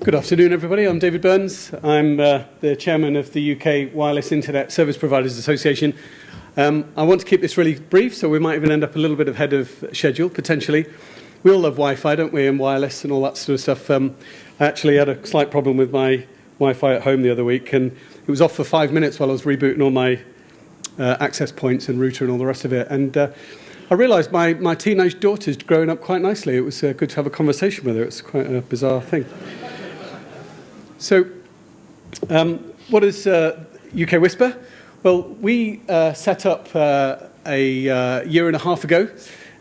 Good afternoon, everybody. I'm David Burns. I'm the chairman of the UK Wireless Internet Service Providers Association. I want to keep this really brief, so we might even end up a little bit ahead of schedule, potentially. We all love Wi-Fi, don't we, and wireless and all that sort of stuff. I actually had a slight problem with my Wi-Fi at home the other week, and it was off for 5 minutes while I was rebooting all my access points and router and all the rest of it. And I realised my teenage daughter's growing up quite nicely. It was good to have a conversation with her. It's quite a bizarre thing. So, what is UKWISPA? Well, we set up a year and a half ago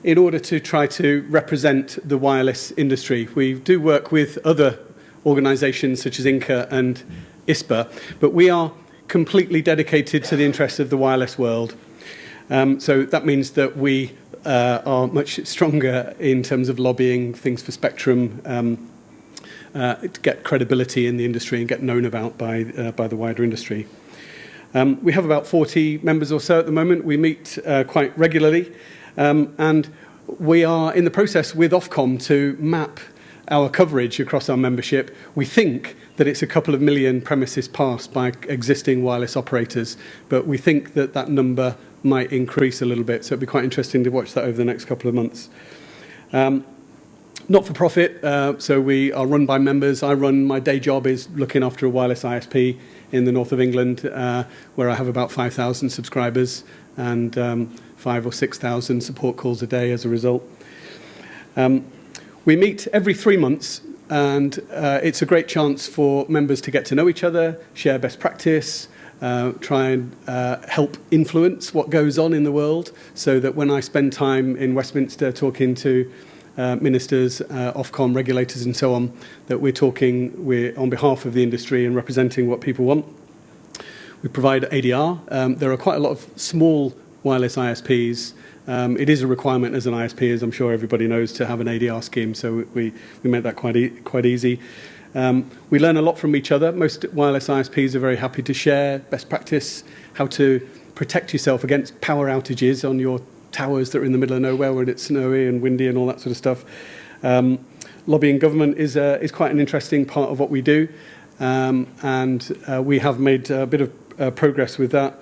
in order to try to represent the wireless industry. We do work with other organisations such as INCA and ISPA, but we are completely dedicated to the interests of the wireless world. So that means that we are much stronger in terms of lobbying things for spectrum, to get credibility in the industry and get known about by the wider industry. We have about 40 members or so at the moment. We meet quite regularly, and we are in the process with Ofcom to map our coverage across our membership. We think that it's a couple of million premises passed by existing wireless operators, but we think that that number might increase a little bit, so it'll be quite interesting to watch that over the next couple of months. Not for profit, so we are run by members. My day job is looking after a wireless ISP in the north of England, where I have about 5,000 subscribers and 5,000 or 6,000 support calls a day as a result. We meet every 3 months, and it's a great chance for members to get to know each other, share best practice, try and help influence what goes on in the world, so that when I spend time in Westminster talking to ministers, Ofcom, regulators and so on, that we're talking on behalf of the industry and representing what people want. We provide ADR. There are quite a lot of small wireless ISPs. It is a requirement as an ISP, as I'm sure everybody knows, to have an ADR scheme, so we make that quite easy. We learn a lot from each other. Most wireless ISPs are very happy to share best practice, how to protect yourself against power outages on your towers that are in the middle of nowhere when it's snowy and windy and all that sort of stuff. Lobbying government is quite an interesting part of what we do, and we have made a bit of progress with that.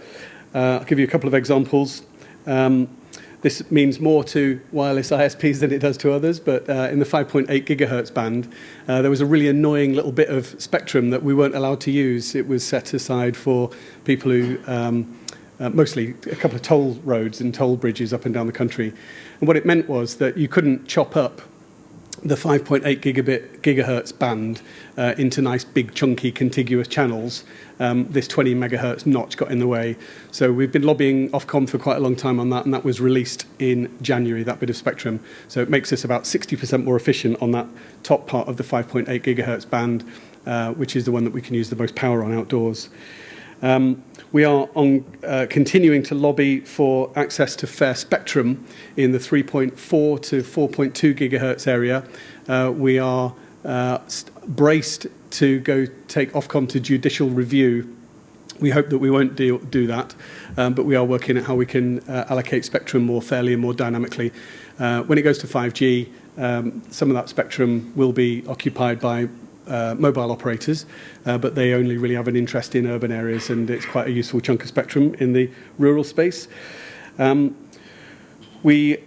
I'll give you a couple of examples. This means more to wireless ISPs than it does to others, but in the 5.8 gigahertz band, there was a really annoying little bit of spectrum that we weren't allowed to use. It was set aside for people who mostly a couple of toll roads and toll bridges up and down the country. And what it meant was that you couldn't chop up the 5.8 gigahertz band into nice, big, chunky, contiguous channels. This 20 megahertz notch got in the way. So we've been lobbying Ofcom for quite a long time on that, and that was released in January, that bit of spectrum. So it makes us about 60% more efficient on that top part of the 5.8 gigahertz band, which is the one that we can use the most power on outdoors. We are continuing to lobby for access to fair spectrum in the 3.4 to 4.2 gigahertz area. We are braced to go take Ofcom to judicial review. We hope that we won't do that, but we are working at how we can allocate spectrum more fairly and more dynamically. When it goes to 5G, some of that spectrum will be occupied by mobile operators, but they only really have an interest in urban areas, and it's quite a useful chunk of spectrum in the rural space. We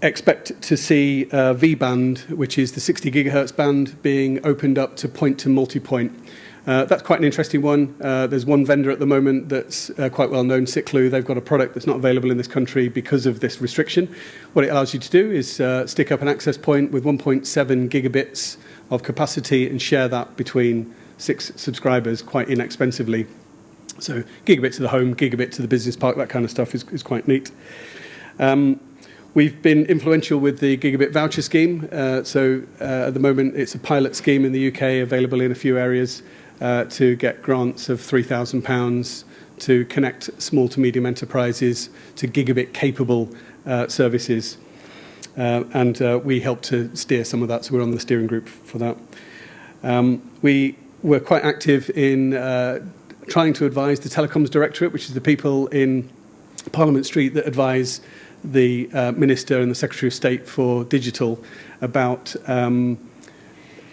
expect to see V-band, which is the 60 gigahertz band, being opened up to point to multi-point. That's quite an interesting one. There's one vendor at the moment that's quite well known, Ciclu. They've got a product that's not available in this country because of this restriction. What it allows you to do is stick up an access point with 1.7 gigabits of capacity and share that between 6 subscribers quite inexpensively. So gigabit to the home, gigabit to the business park, that kind of stuff is quite neat. We've been influential with the gigabit voucher scheme. So at the moment it's a pilot scheme in the UK, available in a few areas, to get grants of £3,000 to connect small to medium enterprises to gigabit capable services. And we help to steer some of that, so we're on the steering group for that. We were quite active in trying to advise the Telecoms Directorate, which is the people in Parliament Street that advise the Minister and the Secretary of State for Digital about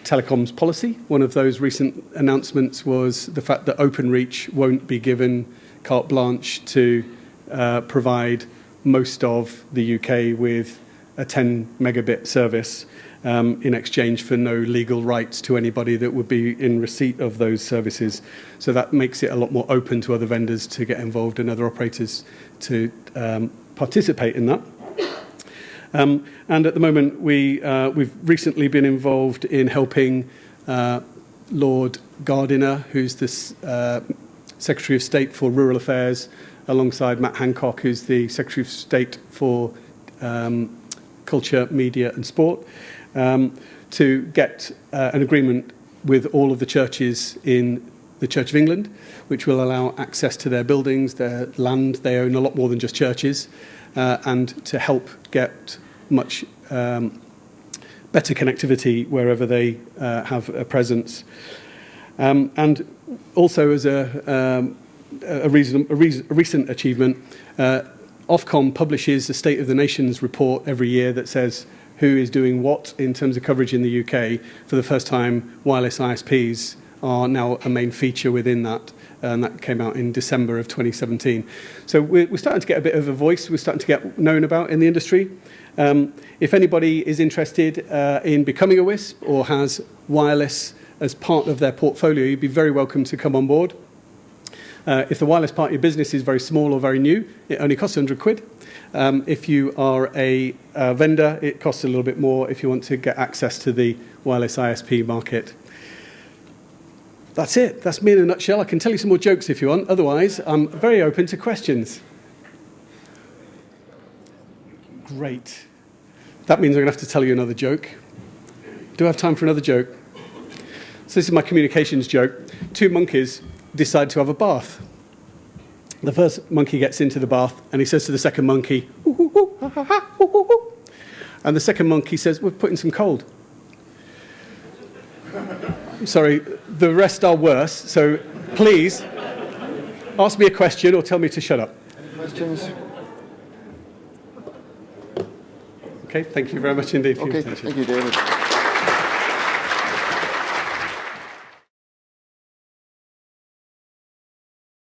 telecoms policy. One of those recent announcements was the fact that Openreach won't be given carte blanche to provide most of the UK with a 10 megabit service in exchange for no legal rights to anybody that would be in receipt of those services. So that makes it a lot more open to other vendors to get involved and other operators to participate in that. And at the moment, we've recently been involved in helping Lord Gardiner, who's the Secretary of State for Rural Affairs, alongside Matt Hancock, who's the Secretary of State for Culture, Media and Sport, to get an agreement with all of the churches in the Church of England, which will allow access to their buildings, their land. They own a lot more than just churches, and to help get much better connectivity wherever they have a presence. And also as a recent achievement, Ofcom publishes a State of the Nations report every year that says who is doing what in terms of coverage in the UK. For the first time, wireless ISPs are now a main feature within that, and that came out in December of 2017. So we're starting to get a bit of a voice. We're starting to get known about in the industry. If anybody is interested in becoming a WISP or has wireless as part of their portfolio, you'd be very welcome to come on board. If the wireless part of your business is very small or very new, it only costs £100. If you are a vendor, it costs a little bit more if you want to get access to the wireless ISP market. That's it. That's me in a nutshell. I can tell you some more jokes if you want. Otherwise, I'm very open to questions. Great. That means I'm going to have to tell you another joke. Do I have time for another joke? So this is my communications joke. Two monkeys decide to have a bath. The first monkey gets into the bath and he says to the second monkey, "Ooh, ooh, ooh, ha, ha, ha, ooh, ooh, ooh." And the second monkey says, "We're putting some cold." I'm sorry, the rest are worse, so please ask me a question or tell me to shut up. Any questions? Okay, thank you very much indeed for your attention. Thank you, David.